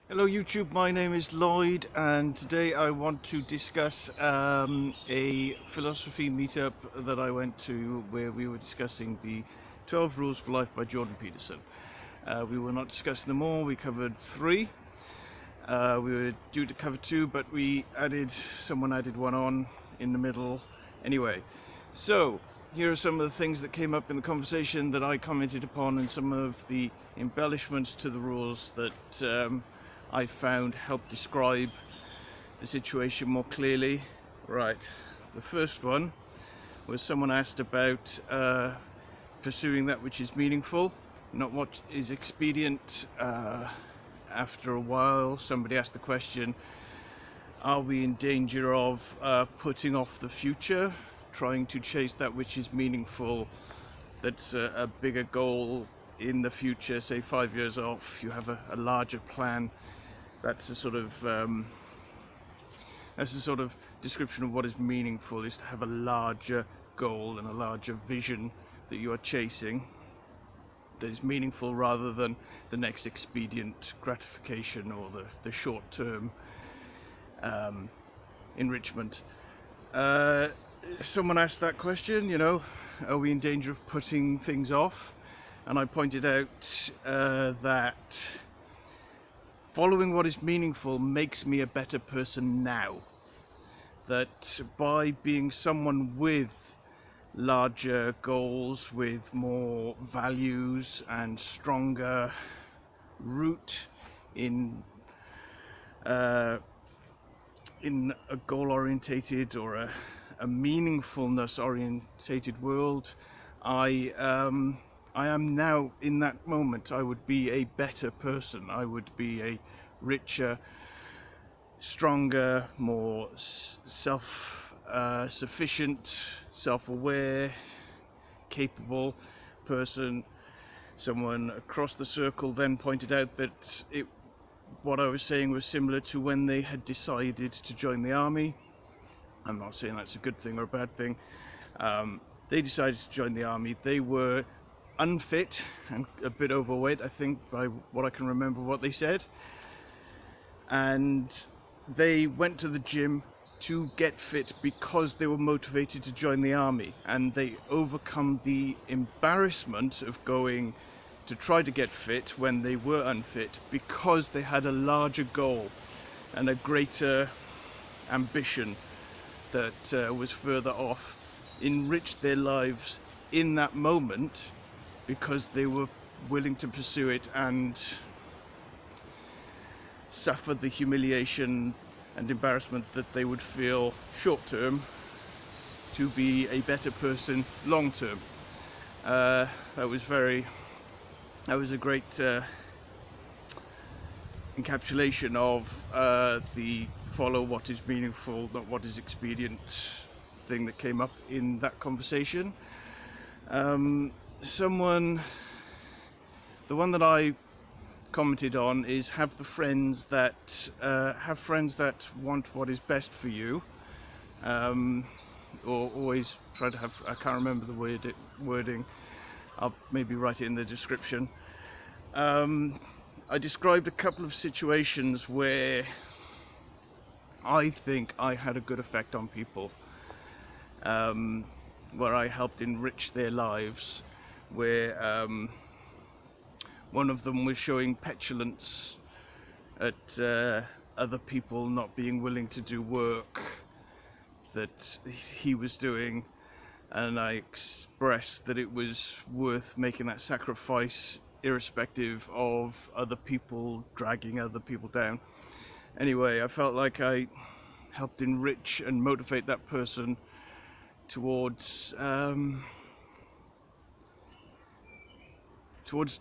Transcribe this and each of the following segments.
Hello YouTube, my name is Lloyd and today I want to discuss a philosophy meetup that I went to where we were discussing the 12 Rules for Life by Jordan Peterson. We were not discussing them all, we covered 3. We were due to cover 2, but someone added one on in the middle. Anyway, so here are some of the things that came up in the conversation that I commented upon and some of the embellishments to the rules that I found help describe the situation more clearly. Right, the first one was someone asked about pursuing that which is meaningful, not what is expedient. After a while, somebody asked the question, are we in danger of putting off the future, trying to chase that which is meaningful, that's a bigger goal in the future, say 5 years off, you have a larger plan. That's a sort of description of what is meaningful, is to have a larger goal and a larger vision that you are chasing that is meaningful rather than the next expedient gratification or the short-term enrichment. Someone asked that question, are we in danger of putting things off? And I pointed out that following what is meaningful makes me a better person now. That by being someone with larger goals, with more values and stronger root in a goal-orientated or a meaningfulness-orientated world, I am now in that moment. I would be a better person. I would be a richer, stronger, more self-sufficient, self-aware, capable person. Someone across the circle then pointed out that what I was saying was similar to when they had decided to join the army. I'm not saying that's a good thing or a bad thing. They decided to join the army. They were unfit and a bit overweight, I think, by what I can remember what they said. And they went to the gym to get fit because they were motivated to join the army, and they overcome the embarrassment of going to try to get fit when they were unfit because they had a larger goal and a greater ambition that was further off, enriched their lives in that moment because they were willing to pursue it and suffer the humiliation and embarrassment that they would feel short term to be a better person long term. That was a great encapsulation of the follow what is meaningful, not what is expedient thing that came up in that conversation. The one that I commented on is have friends that want what is best for you, or always try to have, I can't remember the wording, I'll maybe write it in the description. I described a couple of situations where I think I had a good effect on people, where I helped enrich their lives, where one of them was showing petulance at other people not being willing to do work that he was doing, and I expressed that it was worth making that sacrifice irrespective of other people dragging other people down. Anyway, I felt like I helped enrich and motivate that person towards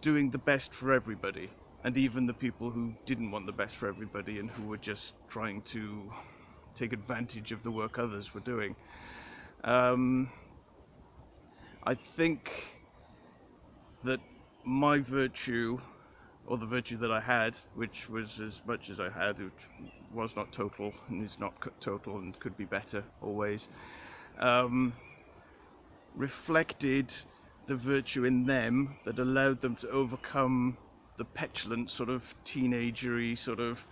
doing the best for everybody, and even the people who didn't want the best for everybody and who were just trying to take advantage of the work others were doing. I think that my virtue, or the virtue that I had, which was as much as I had, which was not total and is not total and could be better always, reflected the virtue in them that allowed them to overcome the petulant sort of teenagery sort of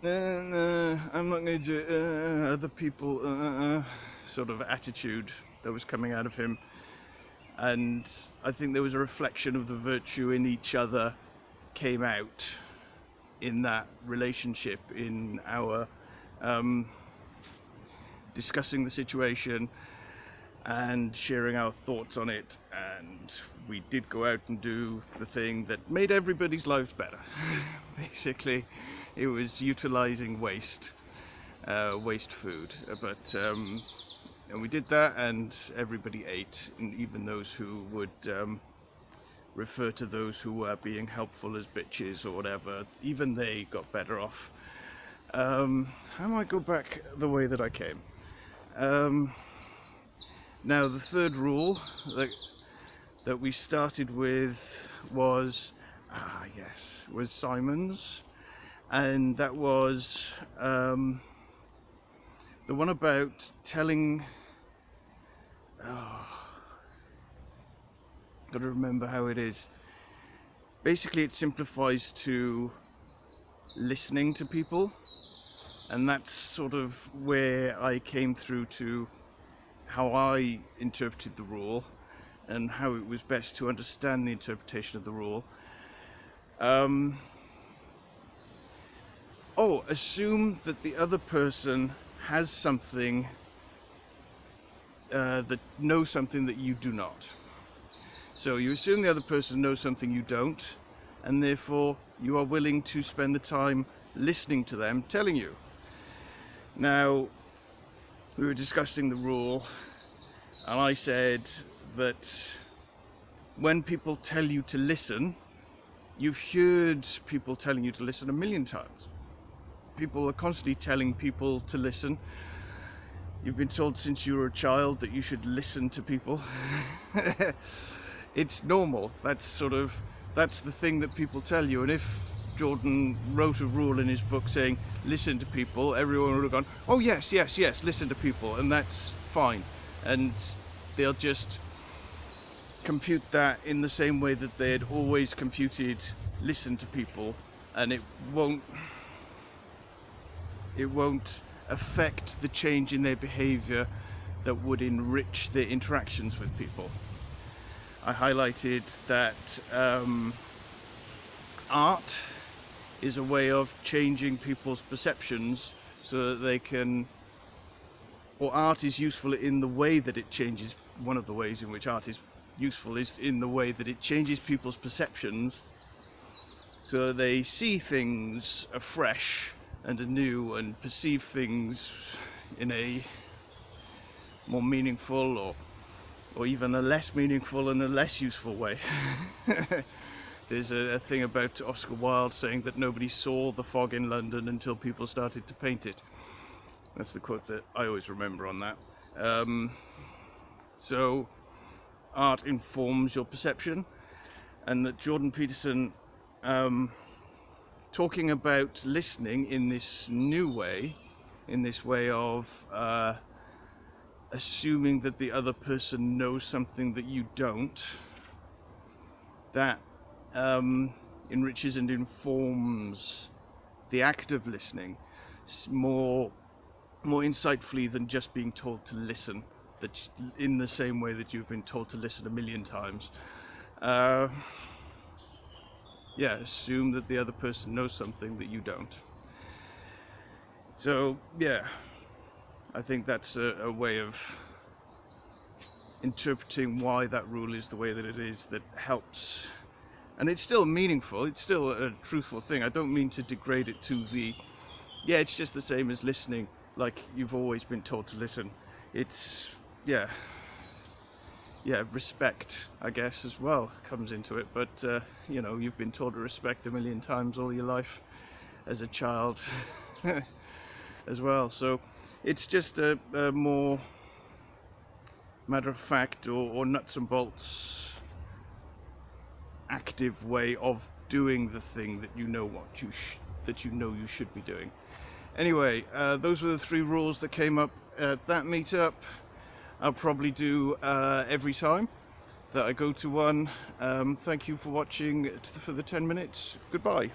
I'm not going to do it, other people sort of attitude that was coming out of him. And I think there was a reflection of the virtue in each other came out in that relationship, in our discussing the situation and sharing our thoughts on it. And we did go out and do the thing that made everybody's lives better. Basically, it was utilizing waste food, but and we did that, and everybody ate, and even those who would refer to those who were being helpful as bitches or whatever, even they got better off. I might go back the way that I came. Now the third rule that we started with was Simon's, and that was the one about telling. Gotta remember how it is. Basically, it simplifies to listening to people, and that's sort of where I came through to how I interpreted the rule and how it was best to understand the interpretation of the rule. Assume that the other person has something that knows something that you do not. So you assume the other person knows something you don't, and therefore you are willing to spend the time listening to them telling you. Now, we were discussing the rule, and I said that when people tell you to listen, you've heard people telling you to listen a million times. People are constantly telling people to listen. You've been told since you were a child that you should listen to people. It's normal. That's the thing that people tell you. And if Jordan wrote a rule in his book saying listen to people, everyone would have gone, oh yes, listen to people, and that's fine. And they'll just compute that in the same way that they had always computed listen to people, and it won't affect the change in their behavior that would enrich their interactions with people. I highlighted that art is a way of changing people's perceptions so that they can, or art is useful in the way that it changes. One of the ways in which art is useful is in the way that it changes people's perceptions so they see things afresh and anew and perceive things in a more meaningful or even a less meaningful and a less useful way. There's a thing about Oscar Wilde saying that nobody saw the fog in London until people started to paint it. That's the quote that I always remember on that. So art informs your perception, and that Jordan Peterson talking about listening in this new way, in this way of assuming that the other person knows something that you don't, that enriches and informs the act of listening more insightfully than just being told to listen, that in the same way that you've been told to listen a million times. Assume that the other person knows something that you don't. So I think that's a way of interpreting why that rule is the way that it is, that helps. And it's still meaningful, it's still a truthful thing. I don't mean to degrade it to it's just the same as listening, like you've always been told to listen. It's, respect, I guess, as well comes into it. But, you've been told to respect a million times all your life as a child as well. So it's just a more matter of fact or nuts and bolts active way of doing the thing that you know you should be doing. Anyway, those were the 3 rules that came up at that meetup. I'll probably do every time that I go to one. Thank you for watching for the 10 minutes. Goodbye.